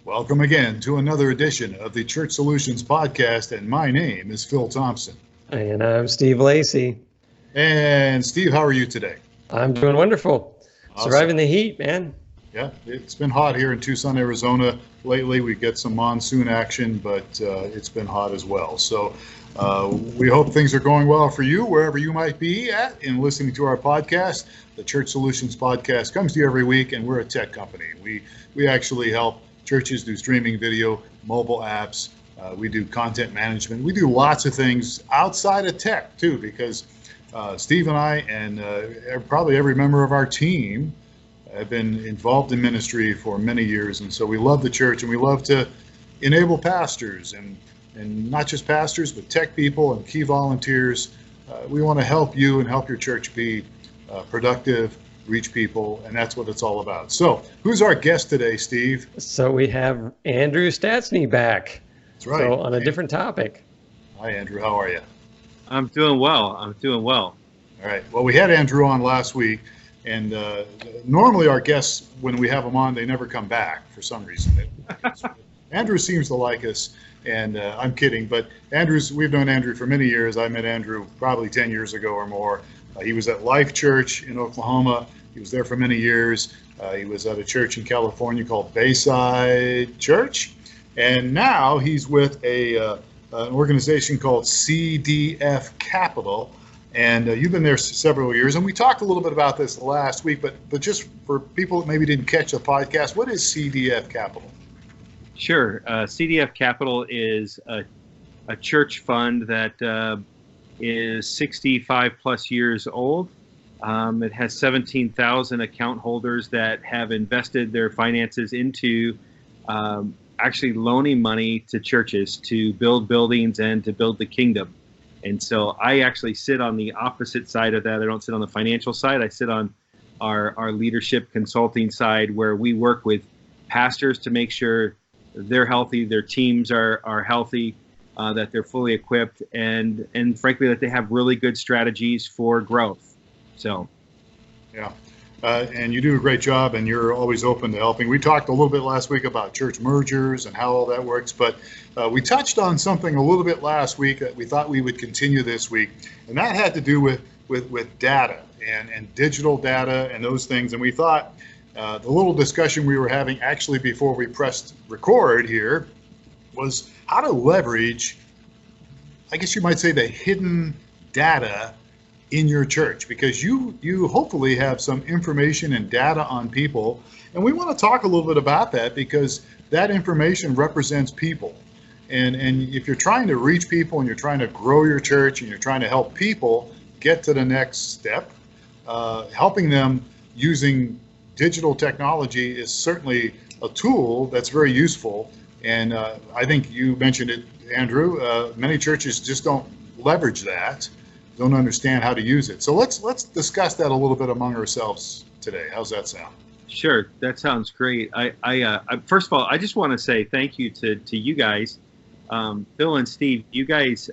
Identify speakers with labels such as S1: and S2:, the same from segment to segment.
S1: Welcome again to another edition of the Church Solutions Podcast, and my name is Phil Thompson.
S2: And I'm Steve Lacy.
S1: And Steve, how are you today?
S2: I'm doing wonderful. Awesome. Surviving the heat, man.
S1: Yeah, it's been hot here in Tucson, Arizona lately. We get some monsoon action, but it's been hot as well. So we hope things are going well for you, wherever you might be at in listening to our podcast. The Church Solutions Podcast comes to you every week, and we're a tech company. We actually help churches do streaming video, mobile apps. We do content management. We do lots of things outside of tech, too, because Steve and I and probably every member of our team have been involved in ministry for many years. And so we love the church, and we love to enable pastors and not just pastors, but tech people and key volunteers. We want to help you and help your church be productive, reach people, and that's what it's all about. So who's our guest today, Steve?
S2: So we have Andrew Statezny back.
S1: That's right.
S2: So on a different topic.
S1: Hi, Andrew. How are you?
S3: I'm doing well.
S1: All right. Well, we had Andrew on last week, and normally our guests, when we have them on, they never come back for some reason. Andrew seems to like us, and I'm kidding, but we've known Andrew for many years. I met Andrew probably 10 years ago or more. He was at Life Church in Oklahoma. He was there for many years. He was at a church in California called Bayside Church, and now he's with an organization called CDF Capital. And you've been there several years, and we talked a little bit about this last week, but just for people that maybe didn't catch the podcast, what is CDF Capital?
S3: Sure. CDF Capital is a church fund that is 65 plus years old. It has 17,000 account holders that have invested their finances into actually loaning money to churches to build buildings and to build the kingdom. And so I actually sit on the opposite side of that. I don't sit on the financial side. I sit on our leadership consulting side, where we work with pastors to make sure they're healthy, their teams are healthy, that they're fully equipped, and frankly, that they have really good strategies for growth. So,
S1: yeah. And you do a great job, and you're always open to helping. We talked a little bit last week about church mergers and how all that works, but we touched on something a little bit last week that we thought we would continue this week, and that had to do with data and digital data and those things. And we thought the little discussion we were having actually before we pressed record here was how to leverage, I guess you might say, the hidden data in your church, because you hopefully have some information and data on people, and we want to talk a little bit about that, because that information represents people, and if you're trying to reach people and you're trying to grow your church and you're trying to help people get to the next step, helping them using digital technology is certainly a tool that's very useful. And I think you mentioned it, Andrew, many churches just don't leverage that, don't understand how to use it. So let's discuss that a little bit among ourselves today. How's that sound?
S3: Sure, that sounds great. I first of all, I just want to say thank you to you guys, Bill and Steve. You guys,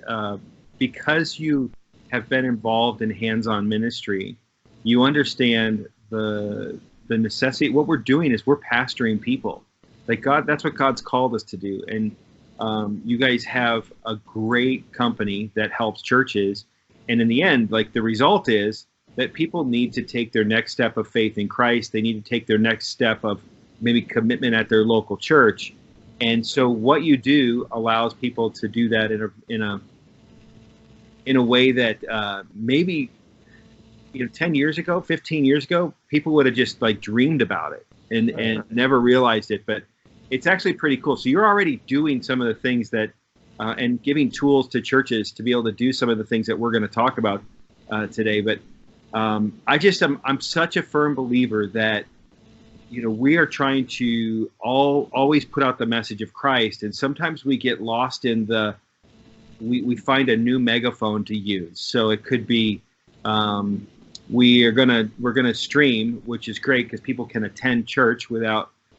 S3: because you have been involved in hands-on ministry, you understand the necessity. What we're doing is we're pastoring people. Like God, that's what God's called us to do. And you guys have a great company that helps churches. And in the end, like, the result is that people need to take their next step of faith in Christ. They need to take their next step of maybe commitment at their local church. And so what you do allows people to do that in a way that maybe 10 years ago, 15 years ago, people would have just like dreamed about it and never realized it. But it's actually pretty cool. So you're already doing some of the things that and giving tools to churches to be able to do some of the things that we're going to talk about today. But I'm such a firm believer that, we are trying to always put out the message of Christ. And sometimes we get lost in we find a new megaphone to use. So it could be, we're gonna stream, which is great because people can attend church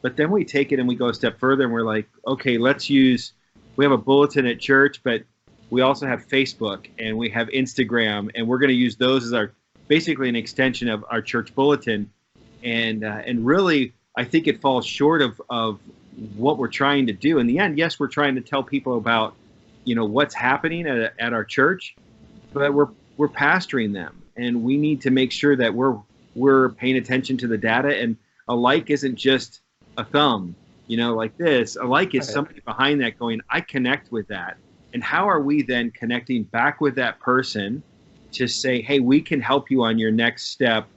S3: but then we take it and we go a step further and we're like, okay, we have a bulletin at church, but we also have Facebook and we have Instagram, and we're going to use those as basically an extension of our church bulletin. And really, I think it falls short of what we're trying to do. In the end, yes, we're trying to tell people about, what's happening at our church, but we're pastoring them, and we need to make sure that we're paying attention to the data. And a like isn't just a thumb, like this. A like is somebody behind that going, I connect with that. And how are we then connecting back with that person to say, hey, we can help you on your next step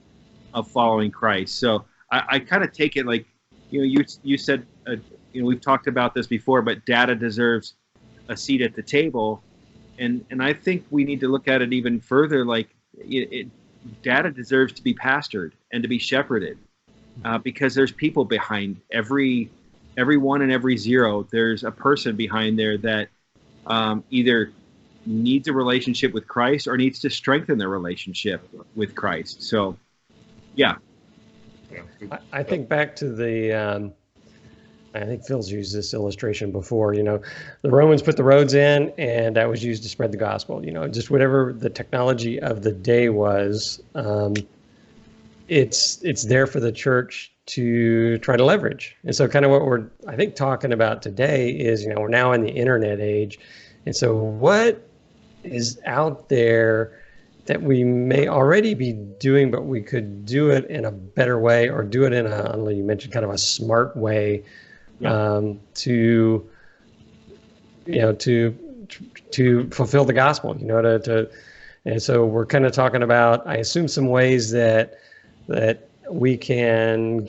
S3: of following Christ? So I kind of take it like, you said, we've talked about this before, but data deserves a seat at the table. And I think we need to look at it even further. Like data deserves to be pastored and to be shepherded, because there's people behind every one and every zero. There's a person behind there that either needs a relationship with Christ or needs to strengthen their relationship with Christ. So, yeah.
S2: I think back to the, I think Phil's used this illustration before, the Romans put the roads in, and that was used to spread the gospel, just whatever the technology of the day was, it's there for the church to try to leverage. And so kind of what we're, I think, talking about today is, we're now in the internet age. And so what is out there that we may already be doing, but we could do it in a better way, or do it in a, I don't know, you mentioned kind of a smart way, to fulfill the gospel, and so we're kind of talking about, I assume, some ways that we can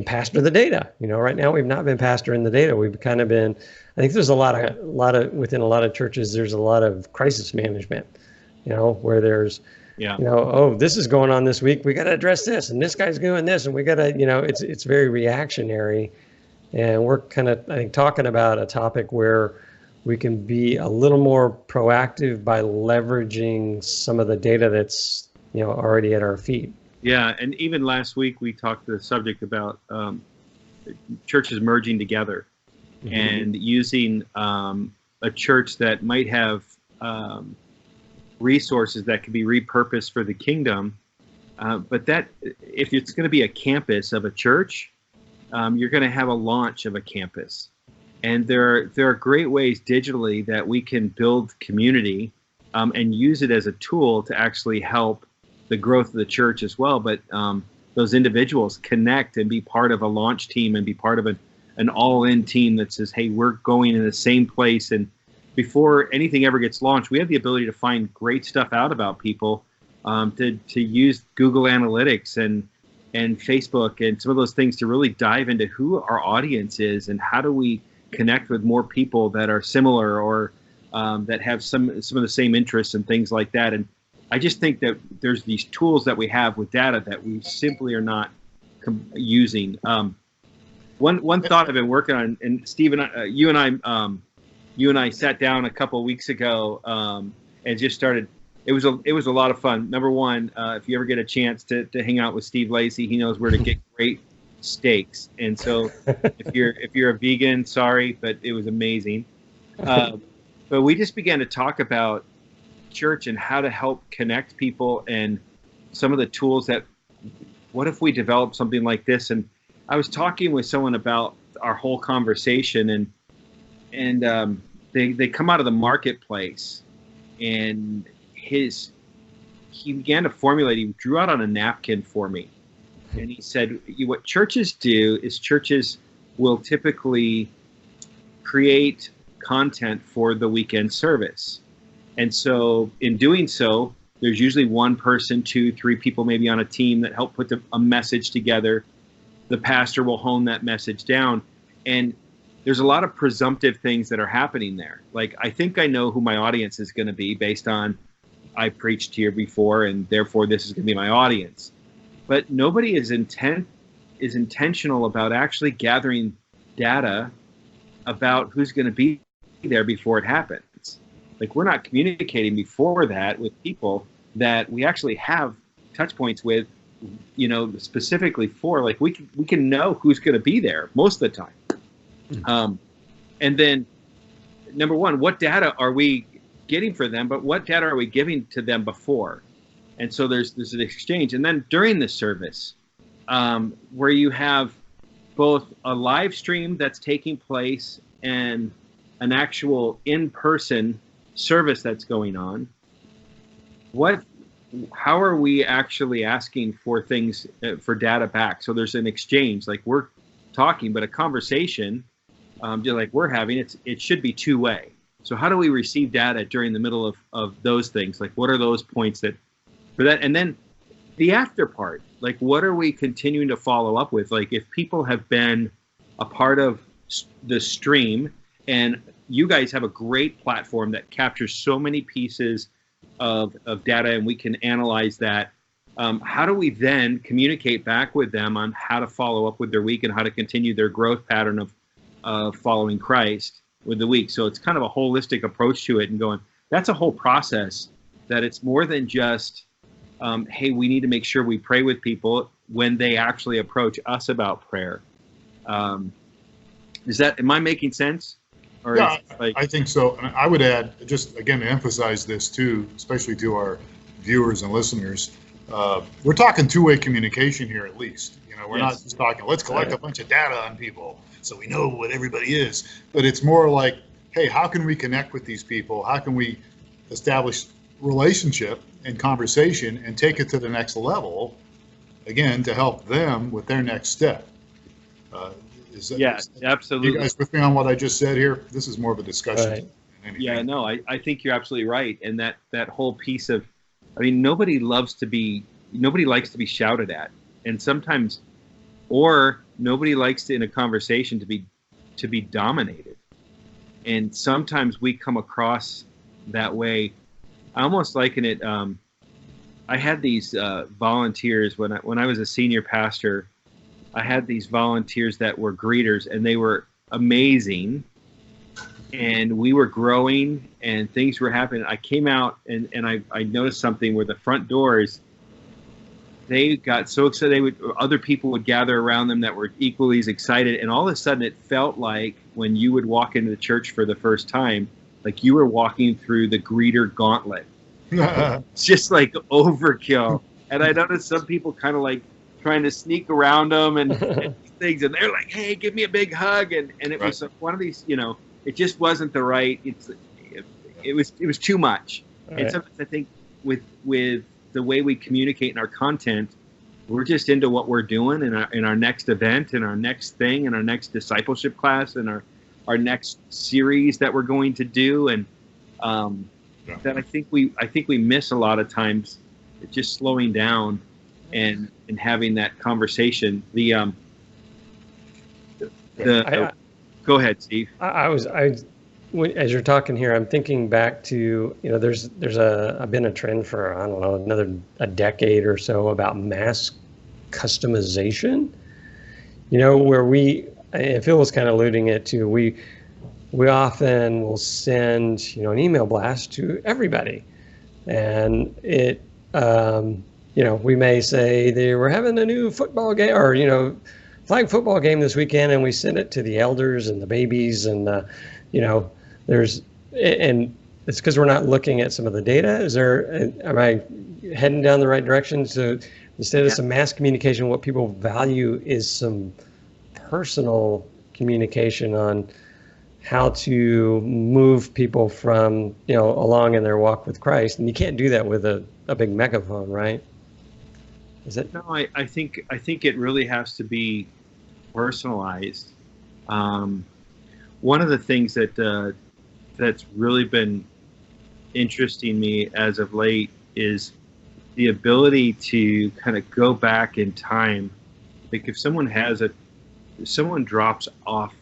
S2: pastor the data. Right now we've not been pastoring the data. We've kind of been, I think there's a lot of within a lot of churches, there's a lot of crisis management, where there's, oh, this is going on this week, we got to address this, and this guy's doing this, and we got to, it's very reactionary. And we're kind of, I think, talking about a topic where we can be a little more proactive by leveraging some of the data that's, already at our feet.
S3: Yeah, and even last week we talked the subject about churches merging together, and using a church that might have resources that could be repurposed for the kingdom. But that, if it's going to be a campus of a church, you're going to have a launch of a campus. And there are great ways digitally that we can build community and use it as a tool to actually help the growth of the church as well. But those individuals connect and be part of a launch team and be part of an all-in team that says, hey, we're going in the same place. And before anything ever gets launched, we have the ability to find great stuff out about people, to use Google Analytics and Facebook and some of those things to really dive into who our audience is and how do we connect with more people that are similar or that have some of the same interests and things like that. And I just think that there's these tools that we have with data that we simply are not using. One thought I've been working on, and Stephen, you and I sat down a couple of weeks ago and just started. It was a lot of fun. Number one, if you ever get a chance to hang out with Steve Lacy, he knows where to get great steaks. And so if you're a vegan, sorry, but it was amazing. But we just began to talk about church and how to help connect people and some of the tools that, what if we develop something like this? And I was talking with someone about our whole conversation, and they come out of the marketplace, and he began to formulate, he drew out on a napkin for me. And he said, what churches do is churches will typically create content for the weekend service. And so in doing so, there's usually one person, 2, 3 people maybe on a team that help put a message together. The pastor will hone that message down. And there's a lot of presumptive things that are happening there. Like, I think I know who my audience is going to be based on I preached here before, and therefore this is going to be my audience. But nobody is intentional about actually gathering data about who's going to be there before it happens. Like, we're not communicating before that with people that we actually have touch points with, specifically for, like, we can know who's going to be there most of the time. And then, number one, what data are we getting for them, but what data are we giving to them before? And so there's an exchange. And then during the service, where you have both a live stream that's taking place and an actual in-person service that's going on, how are we actually asking for things, for data back? So there's an exchange, like we're talking, but a conversation, just like we're having, it should be two-way. So how do we receive data during the middle of those things? Like, what are those points for that? And then the after part, like, what are we continuing to follow up with? Like, if people have been a part of the stream, and you guys have a great platform that captures so many pieces of data, and we can analyze that, how do we then communicate back with them on how to follow up with their week and how to continue their growth pattern of following Christ with the week? So it's kind of a holistic approach to it, and going, that's a whole process, that it's more than just, hey, we need to make sure we pray with people when they actually approach us about prayer. Am I making sense? Or
S1: Yeah,
S3: like,
S1: I think so. And I would add, just again, to emphasize this too, especially to our viewers and listeners, we're talking two-way communication here at least. You know, we're not just talking, let's collect a bunch of data on people so we know what everybody is. But it's more like, hey, how can we connect with these people? How can we establish relationship and conversation and take it to the next level, again, to help them with their next step?
S3: Absolutely.
S1: You guys with me on what I just said here? This is more of a discussion.
S2: Right.
S1: than anything.
S3: Yeah, no, I think you're absolutely right. And that whole piece of, I mean, nobody likes to be shouted at. And sometimes, or nobody likes to, in a conversation, to be dominated. And sometimes we come across that way. I almost liken it, I had these volunteers when I was a senior pastor. I had these volunteers that were greeters, and they were amazing, and we were growing and things were happening. I came out and I noticed something where the front doors, they got so excited, other people would gather around them that were equally as excited, and all of a sudden it felt like when you would walk into the church for the first time, like you were walking through the greeter gauntlet. It's just like overkill. And I noticed some people kind of like trying to sneak around them and things, and they're like, hey, give me a big hug, and it was one of these, it just wasn't the right, it was too much. Right. And sometimes I think with the way we communicate in our content, we're just into what we're doing in our next event, and our next thing, and our next discipleship class, and our next series that we're going to do, and that I think we miss a lot of times, just slowing down and having that conversation. Go ahead, Steve.
S2: As you're talking here, I'm thinking back to, there's been a trend for, I don't know, a decade or so about mass customization, where and Phil was kind of alluding it to, we often will send, an email blast to everybody, and it, we may say we're having a new football game, or, flag football game this weekend, and we send it to the elders and the babies, and, and it's because we're not looking at some of the data. Am I heading down the right direction? So instead of some mass communication, what people value is some personal communication on how to move people from, along in their walk with Christ. And you can't do that with a big megaphone, right? Is it?
S3: No, I think it really has to be personalized. One of the things that's really been interesting me as of late is the ability to kind of go back in time. Like if someone drops off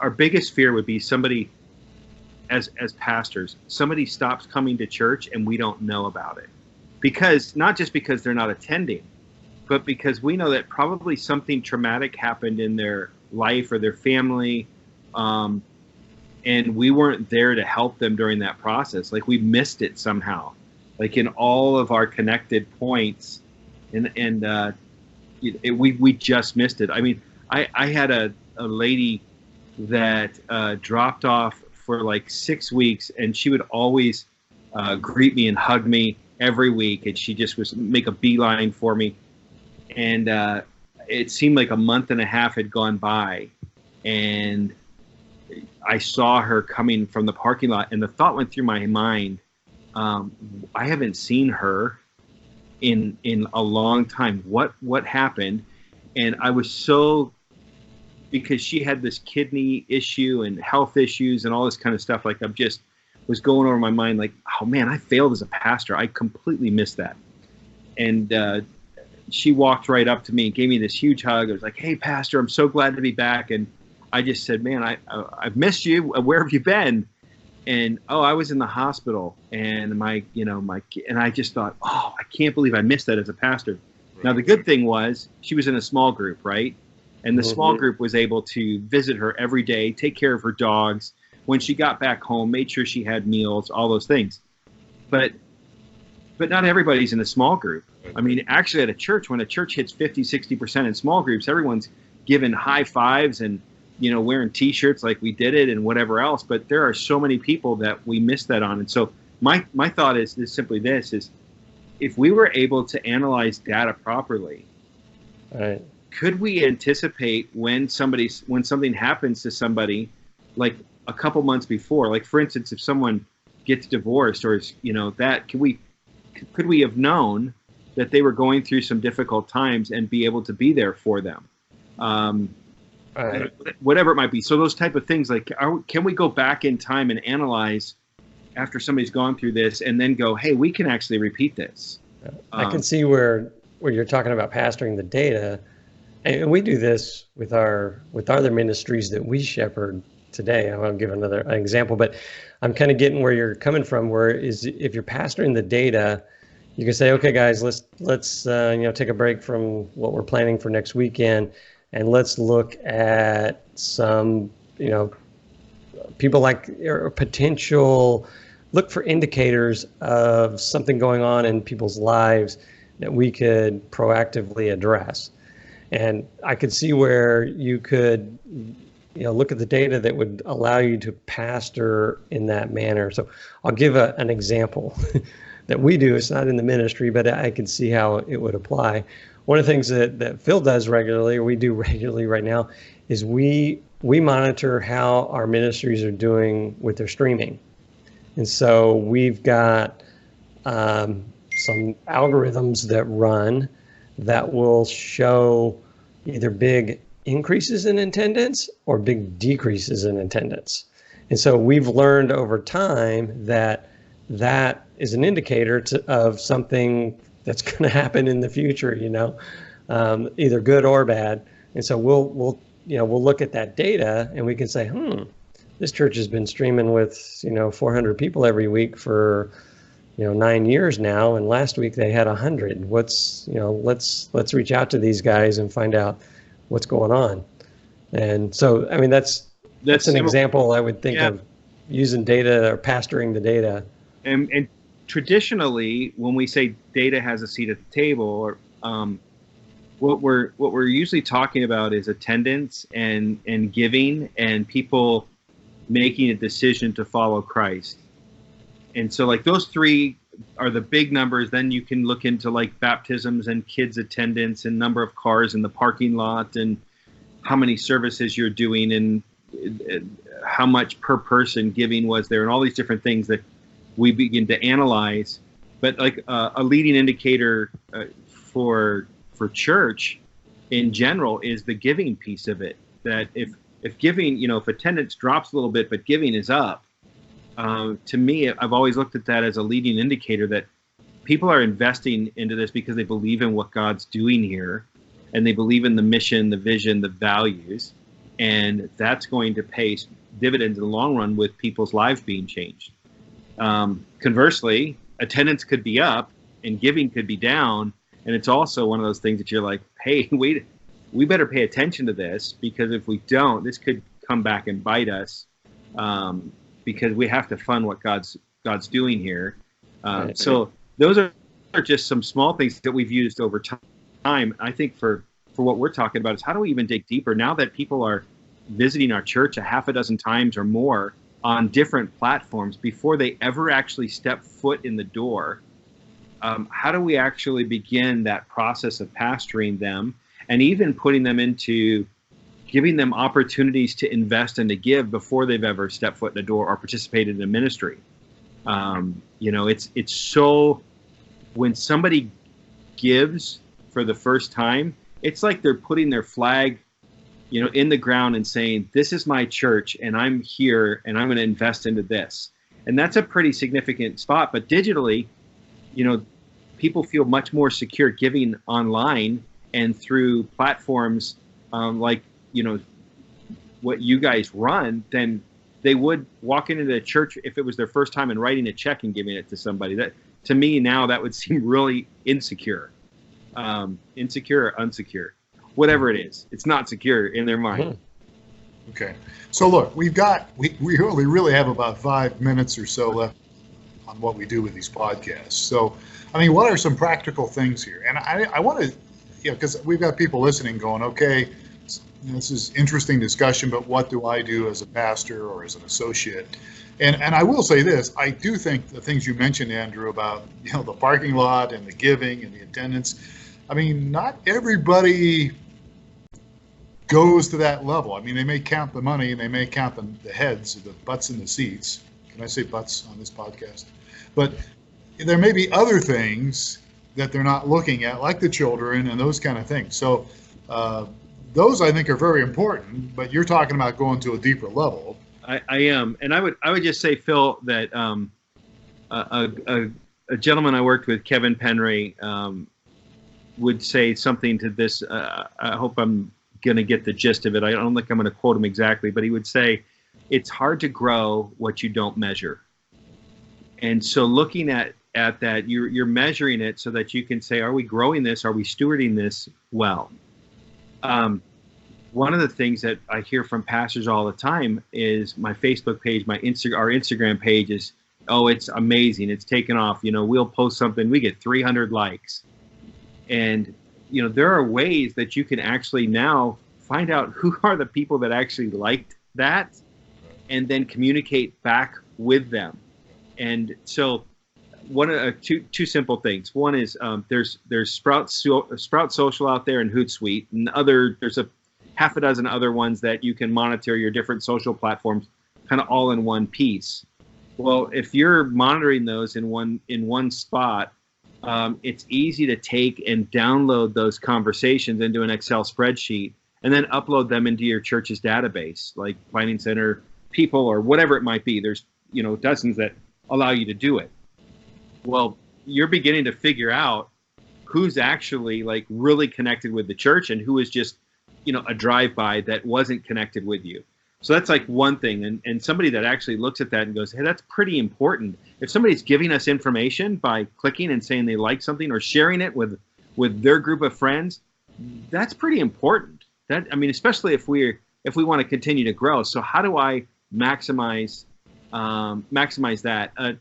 S3: our biggest fear would be somebody, as pastors, somebody stops coming to church and we don't know about it. Because, not just because they're not attending, but because we know that probably something traumatic happened in their life or their family, and we weren't there to help them during that process. Like we missed it somehow, like in all of our connected points, and we just missed it. I mean, I had a lady that dropped off for like 6 weeks, and she would always greet me and hug me every week, and she just was make a beeline for me, and it seemed like a month and a half had gone by, and I saw her coming from the parking lot, and the thought went through my mind, I haven't seen her in a long time. What happened? And I was so, because she had this kidney issue and health issues and all this kind of stuff, like I'm just was going over my mind, like, oh man, I failed as a pastor. I completely missed that. And she walked right up to me and gave me this huge hug. I was like, hey, Pastor, I'm so glad to be back. And I just said, man, I've missed you. Where have you been? And, oh, I was in the hospital. And and I just thought, oh, I can't believe I missed that as a pastor. Right. Now, the good thing was she was in a small group, right? And the small group was able to visit her every day, take care of her dogs. When she got back home, made sure she had meals, all those things. But not everybody's in a small group. I mean, actually at a church, when a church hits 50, 60% in small groups, everyone's given high fives and, wearing T-shirts like we did it and whatever else. But there are so many people that we miss that on. And so my thought is simply this, is if we were able to analyze data properly,
S2: right,
S3: could we anticipate when something happens to somebody, like a couple months before, like for instance, if someone gets divorced or is, that could we have known that they were going through some difficult times and be able to be there for them, whatever it might be. So those type of things, like, can we go back in time and analyze after somebody's gone through this and then go, hey, we can actually repeat this?
S2: I can see where you're talking about pastoring the data, and we do this with other ministries that we shepherd today. I'll give another example, but I'm kind of getting where you're coming from, where is if you're pastoring the data, you can say, okay, guys, let's take a break from what we're planning for next weekend, and let's look at some, people like or potential, look for indicators of something going on in people's lives that we could proactively address. And I could see where you could, look at the data that would allow you to pastor in that manner. So I'll give an example that we do. It's not in the ministry, but I can see how it would apply. One of the things that Phil does regularly, or we do regularly right now, is we monitor how our ministries are doing with their streaming. And so we've got some algorithms that run that will show either big increases in attendance or big decreases in attendance. And so we've learned over time that is an indicator of something that's going to happen in the future, either good or bad. And so we'll look at that data and we can say, this church has been streaming with 400 people every week for 9 years now, and last week they had 100. Let's reach out to these guys and find out what's going on. And so, I mean, that's an example I would think of using data or pastoring the data.
S3: And traditionally, when we say data has a seat at the table, or what we're usually talking about is attendance and giving and people making a decision to follow Christ. And so like those three are the big numbers. Then you can look into like baptisms and kids attendance and number of cars in the parking lot and how many services you're doing and how much per person giving was there and all these different things that we begin to analyze. But like a leading indicator for church in general is the giving piece of it. That if giving, if attendance drops a little bit, but giving is up, to me, I've always looked at that as a leading indicator that people are investing into this because they believe in what God's doing here, and they believe in the mission, the vision, the values, and that's going to pay dividends in the long run with people's lives being changed. Conversely, attendance could be up and giving could be down, and it's also one of those things that you're like, hey, wait, we better pay attention to this, because if we don't, this could come back and bite us, because we have to fund what God's doing here. So those are just some small things that we've used over time. I think for what we're talking about is how do we even dig deeper now that people are visiting our church a half a dozen times or more on different platforms before they ever actually step foot in the door. How do we actually begin that process of pastoring them? and even putting them into giving them opportunities to invest and to give before they've ever stepped foot in the door or participated in a ministry. It's so, when somebody gives for the first time, it's like they're putting their flag, in the ground and saying, this is my church and I'm here and I'm going to invest into this. And that's a pretty significant spot. But digitally, people feel much more secure giving online and through platforms like, what you guys run than they would walk into the church if it was their first time and writing a check and giving it to somebody. That, to me now, that would seem really insecure. Insecure or unsecure, whatever it is, it's not secure in their mind.
S1: Okay, so look, we only really have about 5 minutes or so left on what we do with these podcasts. So, what are some practical things here? And I want to, because we've got people listening going, okay, this is interesting discussion, but what do I do as a pastor or as an associate? And I will say this, I do think the things you mentioned, Andrew, about the parking lot and the giving and the attendance, not everybody goes to that level. They may count the money and they may count the heads, the butts in the seats. Can I say butts on this podcast? But there may be other things that they're not looking at, like the children and those kind of things. So those I think are very important, but you're talking about going to a deeper level.
S3: I am, and I would just say, Phil, that a gentleman I worked with, Kevin Penray, would say something to this. I hope I'm going to get the gist of it. I don't think I'm going to quote him exactly, but he would say, it's hard to grow what you don't measure. And so looking at that, you're measuring it so that you can say, are we growing this? Are we stewarding this well? One of the things that I hear from pastors all the time is my Facebook page, our Instagram page is, oh, it's amazing. It's taken off. We'll post something, we get 300 likes. And, there are ways that you can actually now find out who are the people that actually liked that and then communicate back with them. And so two simple things. One is there's Sprout Social out there and Hootsuite, and there's a half a dozen other ones that you can monitor your different social platforms kind of all in one piece. Well, if you're monitoring those in one spot, it's easy to take and download those conversations into an Excel spreadsheet and then upload them into your church's database, like Planning Center people or whatever it might be. There's dozens that allow you to do it. Well, you're beginning to figure out who's actually like really connected with the church and who is just, a drive-by that wasn't connected with you. So that's like one thing. And somebody that actually looks at that and goes, hey, that's pretty important. If somebody's giving us information by clicking and saying they like something or sharing it with their group of friends, that's pretty important. Especially if we want to continue to grow. So how do I maximize that?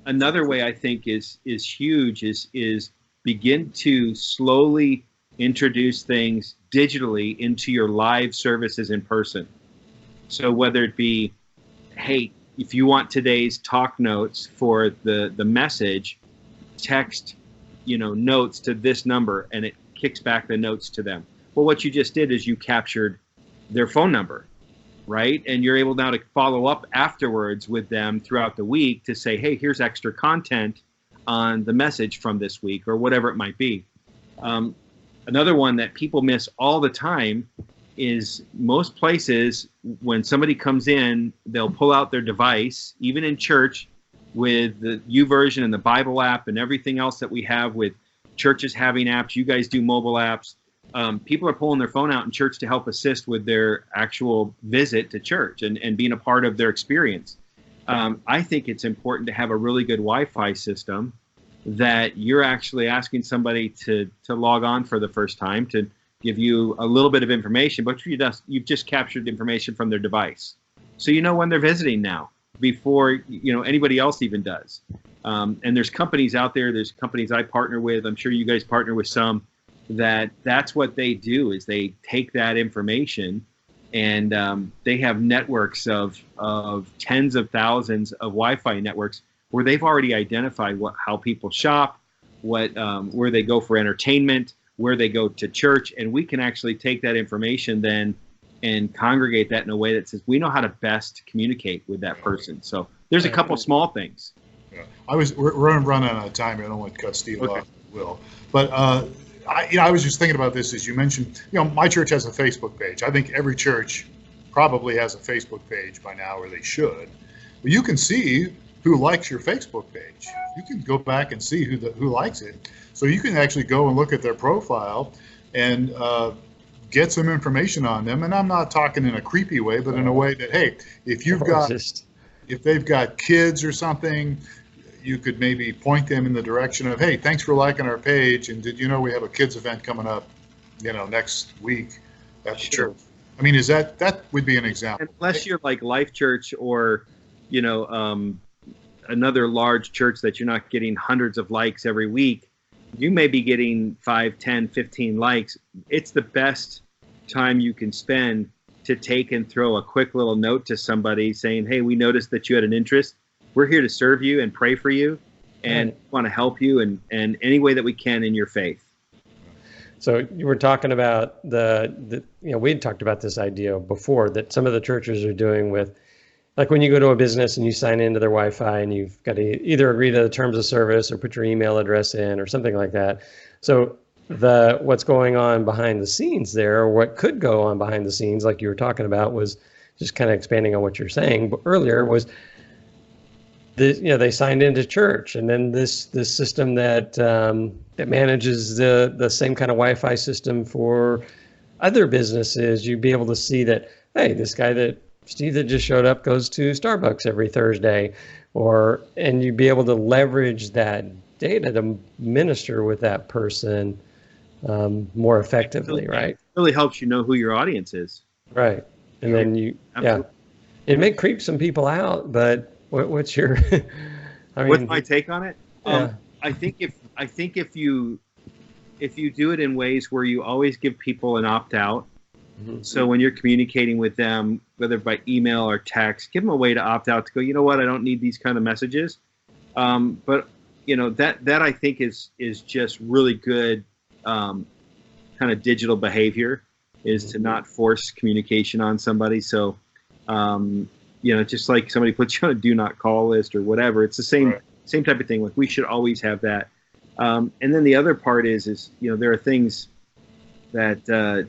S3: Another way I think is huge is begin to slowly introduce things digitally into your live services in person. So whether it be, hey, if you want today's talk notes for the message, text, notes to this number, and it kicks back the notes to them. Well, what you just did is you captured their phone number, right? And you're able now to follow up afterwards with them throughout the week to say, hey, here's extra content on the message from this week or whatever it might be. Another one that people miss all the time is most places when somebody comes in, they'll pull out their device, even in church, with the YouVersion and the Bible app and everything else that we have with churches having apps. You guys do mobile apps. People are pulling their phone out in church to help assist with their actual visit to church and being a part of their experience. I think it's important to have a really good Wi-Fi system that you're actually asking somebody to log on for the first time to give you a little bit of information, but you've just captured information from their device. So you know when they're visiting now before anybody else even does. And there's companies out there's companies I partner with, I'm sure you guys partner with some, that's what they do is they take that information and they have networks of tens of thousands of Wi-Fi networks where they've already identified how people shop, where they go for entertainment, where they go to church, and we can actually take that information then and congregate that in a way that says we know how to best communicate with that person. So there's a couple small things.
S1: Yeah. We're running out of time here. I don't want to cut Steve off. Will, but I was just thinking about this as you mentioned. My church has a Facebook page. I think every church probably has a Facebook page by now, or they should. But you can see who likes your Facebook page. You can go back and see who likes it. So you can actually go and look at their profile and get some information on them. And I'm not talking in a creepy way, but in a way that, hey, if they've got kids or something, you could maybe point them in the direction of, hey, thanks for liking our page. And did you know we have a kids event coming up, next week at the church? I mean, that would be an example.
S3: Unless you're like Life Church or, another large church that you're not getting hundreds of likes every week, you may be getting 5, 10, 15 likes. It's the best time you can spend to take and throw a quick little note to somebody saying, hey, we noticed that you had an interest. We're here to serve you and pray for you and want to help you in any way that we can in your faith.
S2: So you were talking about we'd talked about this idea before that some of the churches are doing with, like when you go to a business and you sign into their Wi-Fi and you've got to either agree to the terms of service or put your email address in or something like that. So what's going on behind the scenes there, or what could go on behind the scenes, like you were talking about, was just kind of expanding on what you're saying earlier, was they signed into church, and then this system that manages the same kind of Wi-Fi system for other businesses. You'd be able to see that, hey, this guy Steve that just showed up goes to Starbucks every Thursday, and you'd be able to leverage that data to minister with that person more effectively, right?
S3: It really helps you know who your audience is.
S2: Right. And then it may creep some people out, but what's your
S3: what's my take on it?
S2: Yeah.
S3: I think if you do it in ways where you always give people an opt-out, so when you're communicating with them, whether by email or text, give them a way to opt out, to go, you know what, I don't need these kind of messages. But that I think is just really good kind of digital behavior, is to not force communication on somebody. So just like somebody puts you on a do not call list or whatever, it's the same type of thing. Like, we should always have that. And then the other part is there are things that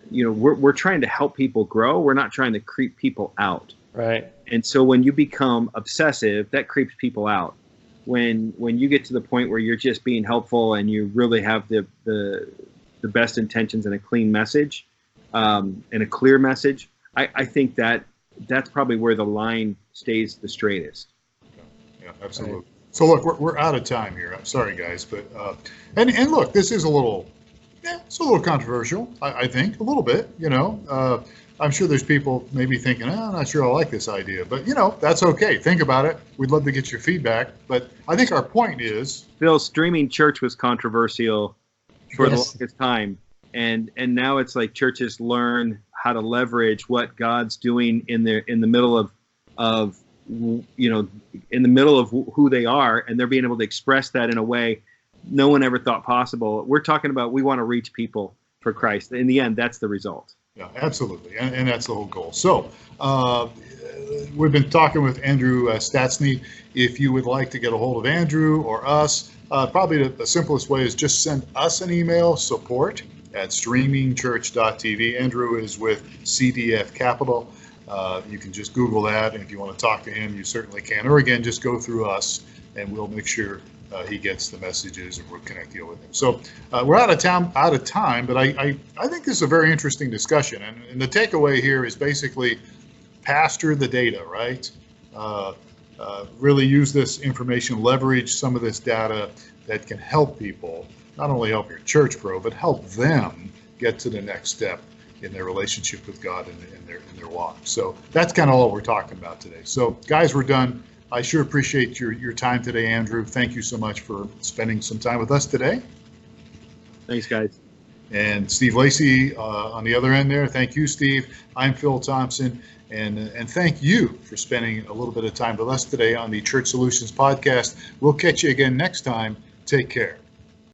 S3: we're trying to help people grow. We're not trying to creep people out.
S2: Right.
S3: And so when you become obsessive, that creeps people out. When you get to the point where you're just being helpful and you really have the best intentions and a clean message, and a clear message, I think that's probably where the line stays the straightest.
S1: Yeah, absolutely. Right. So look, we're out of time here. I'm sorry, guys, but and look, this is it's a little controversial, I think, a little bit, I'm sure there's people maybe thinking, I'm not sure I like this idea, but that's okay. Think about it. We'd love to get your feedback, but I think our point is,
S3: Phil, streaming church was controversial for the longest time. And now it's like churches learn how to leverage what God's doing in the middle of who they are, and they're being able to express that in a way no one ever thought possible. We're talking about, we want to reach people for Christ. In the end, that's the result.
S1: Yeah, absolutely. And that's the whole goal. So we've been talking with Andrew Statezny. If you would like to get a hold of Andrew or us, probably the simplest way is just send us an email, support@streamingchurch.tv. Andrew is with CDF Capital. You can just Google that, and if you want to talk to him, you certainly can. Or again, just go through us, and we'll make sure he gets the messages, and we'll connect you with him. So we're out of time, but I think this is a very interesting discussion. And the takeaway here is basically pastor the data, right? Really use this information, leverage some of this data that can help people, not only help your church grow, but help them get to the next step in their relationship with God and in their walk. So that's kind of all we're talking about today. So guys, we're done. I sure appreciate your time today, Andrew. Thank you so much for spending some time with us today.
S3: Thanks, guys.
S1: And Steve Lacy on the other end there. Thank you, Steve. I'm Phil Thompson, and thank you for spending a little bit of time with us today on the Church Solutions Podcast. We'll catch you again next time. Take care.